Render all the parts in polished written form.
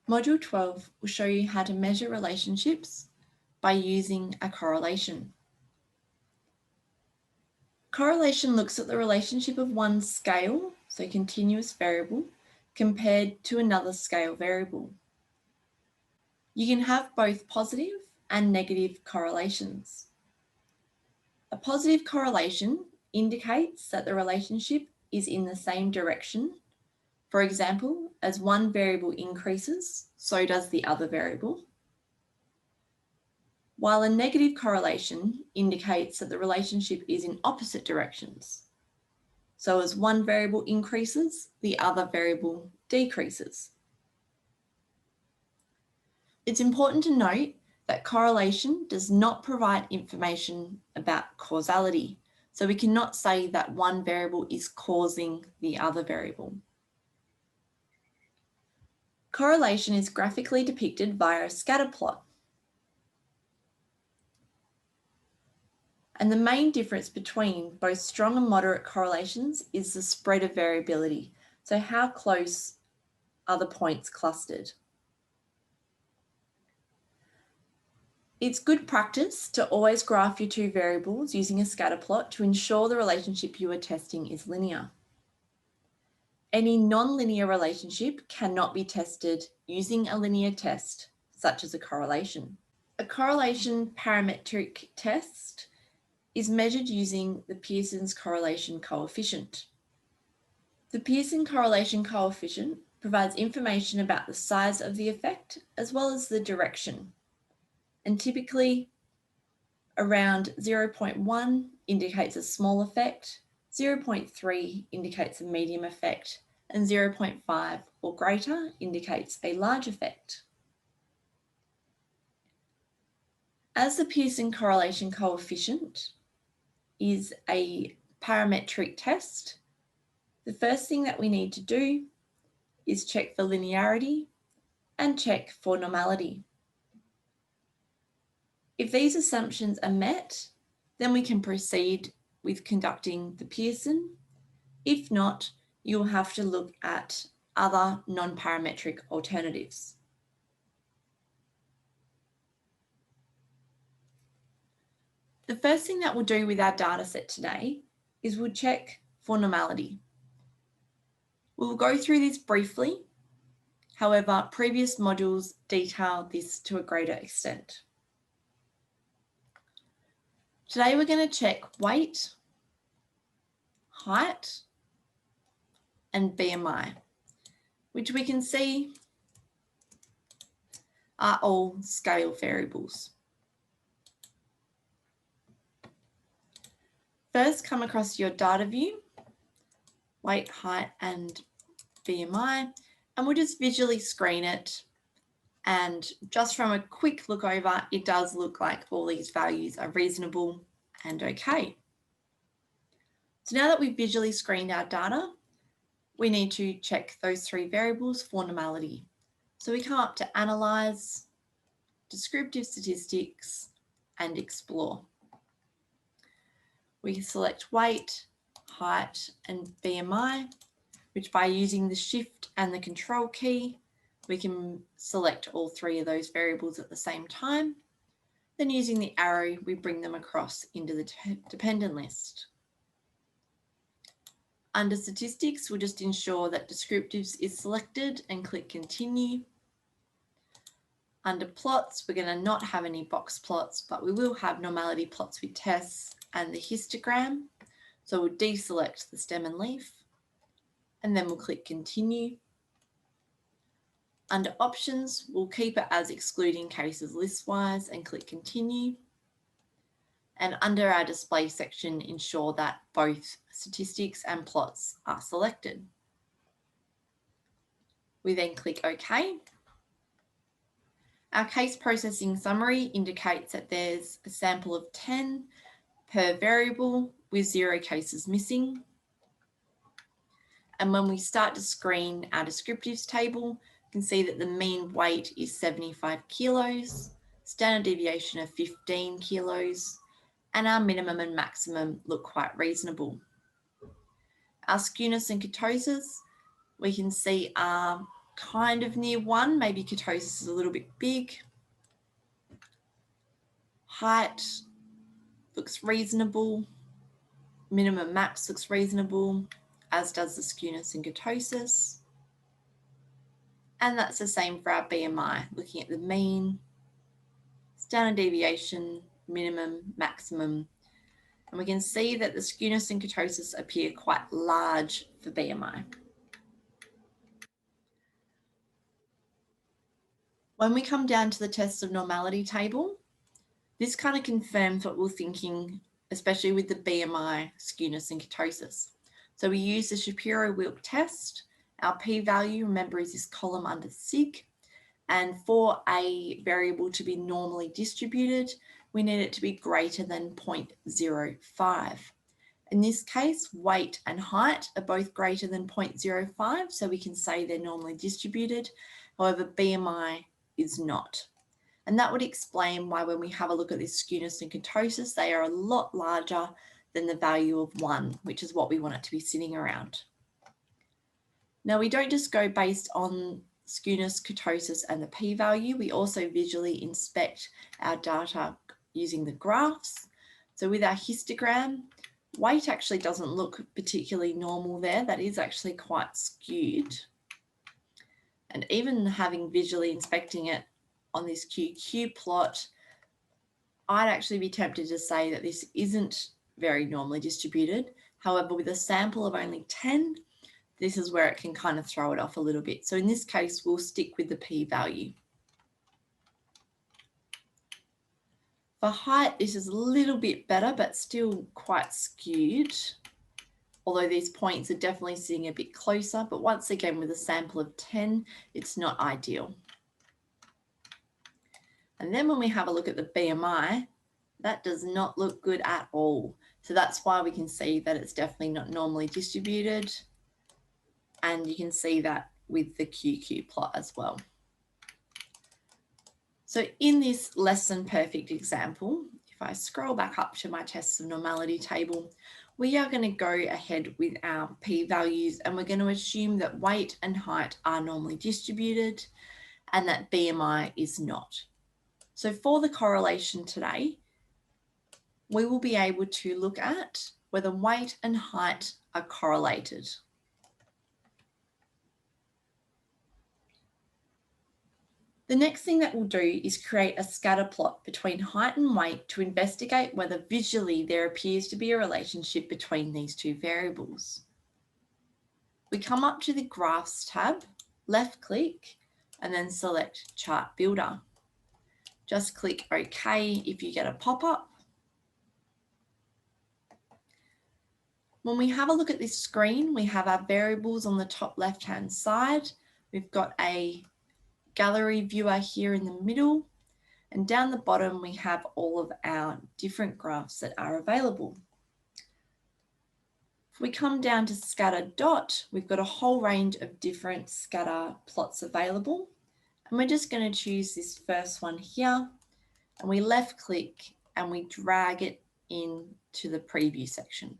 Module 12 will show you how to measure relationships by using a correlation. Correlation looks at the relationship of one scale, so continuous variable, compared to another scale variable. You can have both positive and negative correlations. A positive correlation indicates that the relationship is in the same direction. For example, as one variable increases, so does the other variable. While a negative correlation indicates that the relationship is in opposite directions. So as one variable increases, the other variable decreases. It's important to note that correlation does not provide information about causality. So we cannot say that one variable is causing the other variable. Correlation is graphically depicted via a scatter plot. And the main difference between both strong and moderate correlations is the spread of variability. So how close are the points clustered? It's good practice to always graph your two variables using a scatter plot to ensure the relationship you are testing is linear. Any nonlinear relationship cannot be tested using a linear test, such as a correlation. A correlation parametric test is measured using the Pearson's correlation coefficient. The Pearson correlation coefficient provides information about the size of the effect as well as the direction. And typically around 0.1 indicates a small effect, 0.3 indicates a medium effect, and 0.5 or greater indicates a large effect. As the Pearson correlation coefficient is a parametric test, the first thing that we need to do is check for linearity and check for normality. If these assumptions are met, then we can proceed with conducting the Pearson. If not, you'll have to look at other non-parametric alternatives. The first thing that we'll do with our data set today is we'll check for normality. We'll go through this briefly. However, previous modules detail this to a greater extent. Today we're going to check weight, height, and BMI, which we can see are all scale variables. First, come across your data view, weight, height, and BMI, and we'll just visually screen it. And just from a quick look over, it does look like all these values are reasonable and okay. So now that we've visually screened our data, we need to check those three variables for normality. So we come up to Analyze, Descriptive Statistics, and Explore. We select weight, height, and BMI, which by using the Shift and the Control key, we can select all three of those variables at the same time. Then using the arrow, we bring them across into the dependent list. Under Statistics, we'll just ensure that Descriptives is selected and click Continue. Under Plots, we're going to not have any box plots, but we will have normality plots with tests and the histogram. So we'll deselect the stem and leaf, and then we'll click Continue. Under Options, we'll keep it as excluding cases listwise and click Continue. And under our display section, ensure that both statistics and plots are selected. We then click OK. Our case processing summary indicates that there's a sample of 10 per variable with 0 cases missing. And when we start to screen our descriptives table, you can see that the mean weight is 75 kilos, standard deviation of 15 kilos, and our minimum and maximum look quite reasonable. Our skewness and kurtosis, we can see are kind of near 1, maybe kurtosis is a little bit big. Height looks reasonable. Minimum max looks reasonable, as does the skewness and kurtosis. And that's the same for our BMI, looking at the mean, standard deviation, minimum, maximum. And we can see that the skewness and kurtosis appear quite large for BMI. When we come down to the test of normality table, this kind of confirms what we're thinking, especially with the BMI, skewness and kurtosis. So we use the Shapiro-Wilk test. Our p-value, remember, is this column under sig. And for a variable to be normally distributed, we need it to be greater than 0.05. In this case, weight and height are both greater than 0.05, so we can say they're normally distributed. However, BMI is not. And that would explain why when we have a look at this skewness and kurtosis, they are a lot larger than the value of 1, which is what we want it to be sitting around. Now, we don't just go based on skewness, kurtosis, and the p-value. We also visually inspect our data using the graphs. So with our histogram, weight actually doesn't look particularly normal there. That is actually quite skewed. And even having visually inspecting it on this QQ plot, I'd actually be tempted to say that this isn't very normally distributed. However, with a sample of only 10, this is where it can kind of throw it off a little bit. So in this case, we'll stick with the p-value. For height, this is a little bit better, but still quite skewed. Although these points are definitely sitting a bit closer, but once again, with a sample of 10, it's not ideal. And then when we have a look at the BMI, that does not look good at all. So that's why we can see that it's definitely not normally distributed. And you can see that with the QQ plot as well. So in this less than perfect example, if I scroll back up to my tests of normality table, we are going to go ahead with our p-values and we're going to assume that weight and height are normally distributed and that BMI is not. So for the correlation today, we will be able to look at whether weight and height are correlated. The next thing that we'll do is create a scatter plot between height and weight to investigate whether visually there appears to be a relationship between these two variables. We come up to the Graphs tab, left click, and then select Chart Builder. Just click OK if you get a pop-up. When we have a look at this screen, we have our variables on the top left-hand side. We've got a gallery viewer here in the middle, and down the bottom we have all of our different graphs that are available. If we come down to scatter dot, we've got a whole range of different scatter plots available, and we're just going to choose this first one here, and we left click and we drag it into the preview section.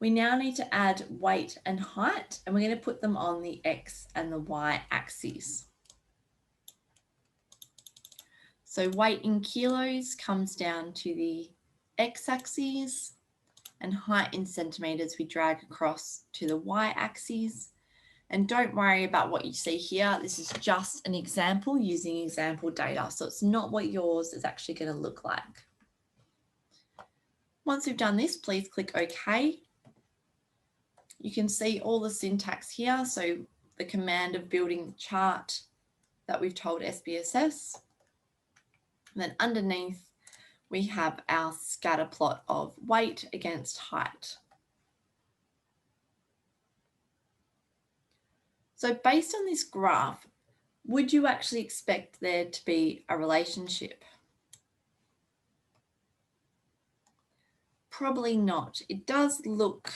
We now need to add weight and height, and we're going to put them on the X and the Y axes. So weight in kilos comes down to the X axis, and height in centimeters we drag across to the Y axis. And don't worry about what you see here. This is just an example using example data. So it's not what yours is actually going to look like. Once we've done this, please click OK. You can see all the syntax here. So the command of building the chart that we've told SPSS. And then underneath, we have our scatter plot of weight against height. So based on this graph, would you actually expect there to be a relationship? Probably not. It does look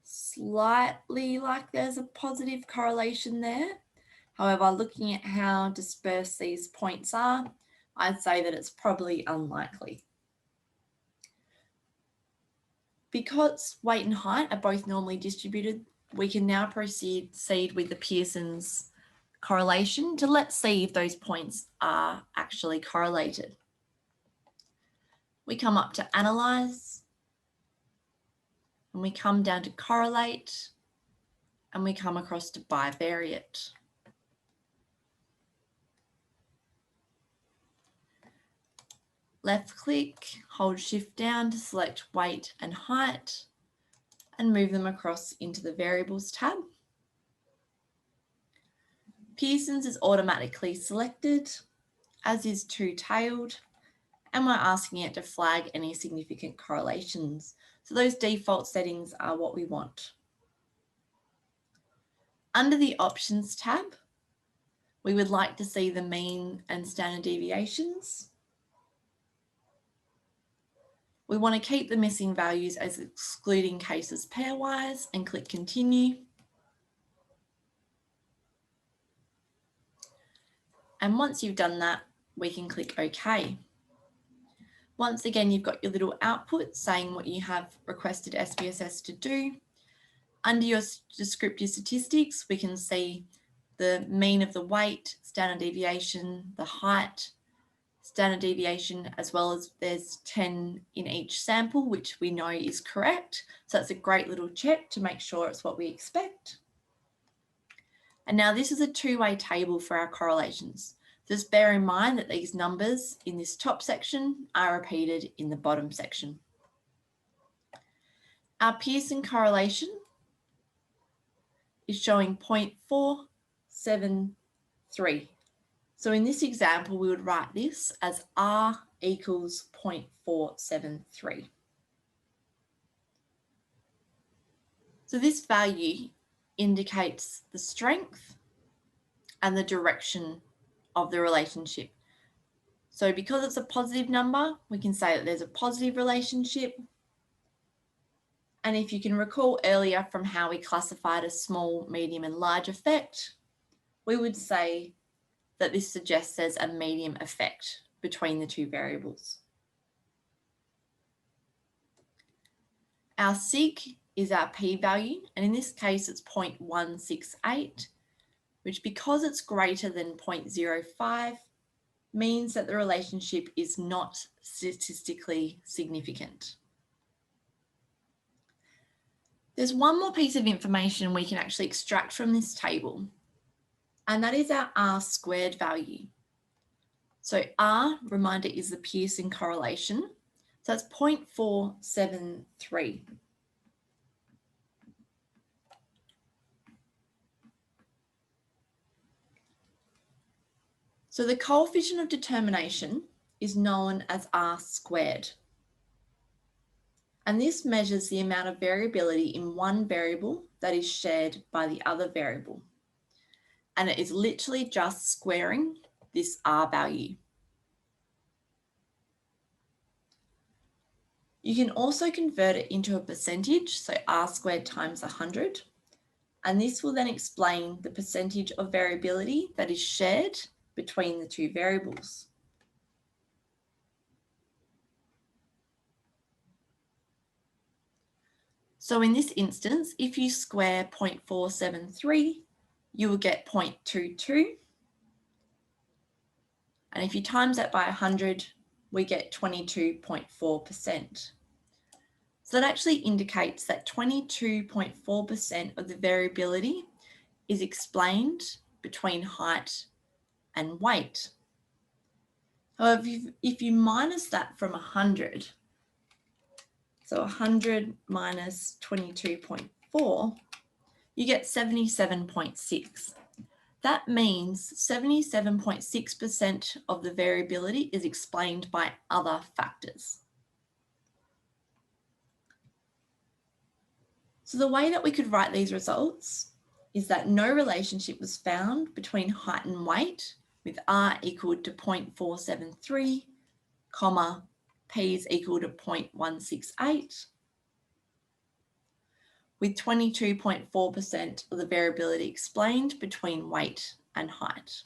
slightly like there's a positive correlation there. However, looking at how dispersed these points are, I'd say that it's probably unlikely. Because weight and height are both normally distributed, we can now proceed with the Pearson's correlation to let's see if those points are actually correlated. We come up to analyze, and we come down to correlate, and we come across to bivariate. Left click, hold shift down to select weight and height, and move them across into the variables tab. Pearson's is automatically selected, as is two-tailed, and we're asking it to flag any significant correlations. So those default settings are what we want. Under the Options tab, we would like to see the mean and standard deviations. We want to keep the missing values as excluding cases pairwise and click Continue. And once you've done that, we can click OK. Once again, you've got your little output saying what you have requested SPSS to do. Under your descriptive statistics, we can see the mean of the weight, standard deviation, the height, standard deviation, as well as there's 10 in each sample, which we know is correct. So that's a great little check to make sure it's what we expect. And now this is a two-way table for our correlations. Just bear in mind that these numbers in this top section are repeated in the bottom section. Our Pearson correlation is showing 0.473. So in this example, we would write this as R equals 0.473. So this value indicates the strength and the direction of the relationship. So because it's a positive number, we can say that there's a positive relationship. And if you can recall earlier from how we classified a small, medium, and large effect, we would say that this suggests there's a medium effect between the two variables. Our sig is our p-value, and in this case it's 0.168, which because it's greater than 0.05 means that the relationship is not statistically significant. There's one more piece of information we can actually extract from this table, and that is our R² value. So R, reminder, is the Pearson correlation. So that's 0.473. So the coefficient of determination is known as R². And this measures the amount of variability in one variable that is shared by the other variable. And it is literally just squaring this R value. You can also convert it into a percentage, so R² times 100. And this will then explain the percentage of variability that is shared between the two variables. So in this instance, if you square 0.473, you will get 0.22. And if you times that by 100, we get 22.4%. So that actually indicates that 22.4% of the variability is explained between height and weight. However, if you minus that from 100, so 100 minus 22.4, you get 77.6. That means 77.6% of the variability is explained by other factors. So the way that we could write these results is that no relationship was found between height and weight, with R equal to 0.473, comma, P is equal to 0.168, with 22.4% of the variability explained between weight and height.